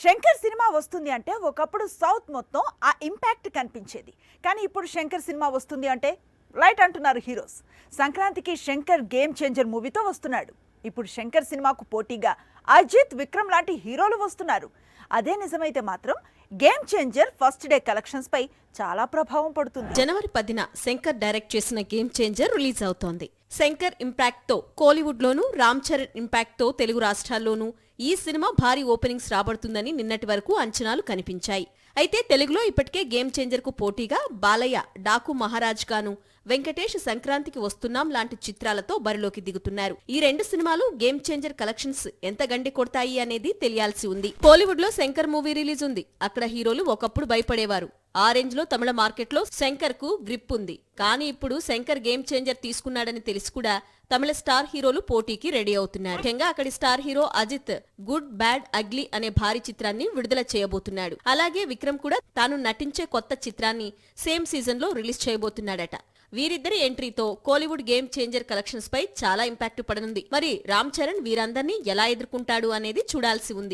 Shankar cinema వస్తుంది అంటే ఒకప్పుడు సౌత్ మొత్తం ఆ ఇంపాక్ట్ కనిపించేది. కానీ ఇప్పుడు శంకర్ సినిమా వస్తుంది అంటే లైట్ అంటున్నారు హీరోస్. సంక్రాంతికి శంకర్ గేమ్ చేంజర్ మూవీతో వస్తున్నాడు. ఇప్పుడు శంకర్ సినిమాకు పోటీగా అజిత్, విక్రమ్ లాంటి హీరోలు వస్తున్నారు. అదే నిజమైతే మాత్రం game changer first day collections పై చాలా ప్రభావం పడుతుంది. జనవరి 10న శంకర్ డైరెక్ట్ చేసిన గేమ్ చేంజర్ రిలీజ్ అవుతోంది. శంకర్ ఇంపాక్ట్ తో కోలీవుడ్ లోను, రామ్ చరణ్ ఇంపాక్ట్ తో తెలుగు రాష్ట్రాల్లోనూ ఈ సినిమా భారీ ఓపెనింగ్స్ రాబడుతుందని నిన్నటి వరకు అంచనాలు కనిపించాయి. అయితే తెలుగులో ఇప్పటికే గేమ్ చేంజర్ కు పోటీగా బాలయ్య డాకు మహారాజ్ గాను, వెంకటేష్ సంక్రాంతికి వస్తున్నాం లాంటి చిత్రాలతో బరిలోకి దిగుతున్నారు. ఈ రెండు సినిమాలు గేమ్ చేంజర్ కలెక్షన్స్ ఎంత గండి కొడతాయి అనేది తెలియాల్సి ఉంది. కోలీవుడ్ లో శంకర్ మూవీ రిలీజ్ ఉంది. అక్కడ హీరోలు ఒకప్పుడు భయపడేవారు. ఆ రేంజ్ లో తమిళ మార్కెట్ లో శంకర్ కు గ్రిప్ ఉంది. కానీ ఇప్పుడు శంకర్ గేమ్ చేంజర్ తీసుకున్నాడని తెలిసి కూడా తమిళ స్టార్ హీరోలు పోటీకి రెడీ అవుతున్నారు. ముఖ్యంగా అక్కడి star hero Ajith Good Bad Ugly అనే భారీ చిత్రాన్ని విడుదల చేయబోతున్నాడు. అలాగే విక్రమ్ కూడా తాను నటించే కొత్త చిత్రాన్ని సేమ్ సీజన్ లో రిలీజ్ చేయబోతున్నాడట. వీరిద్దరి ఎంట్రీతో కోలీవుడ్ గేమ్ చేంజర్ కలెక్షన్స్ పై చాలా ఇంపాక్ట్ పడనుంది. మరి రామ్ చరణ్ వీరందరినీ ఎలా ఎదుర్కొంటాడు అనేది చూడాల్సి ఉంది.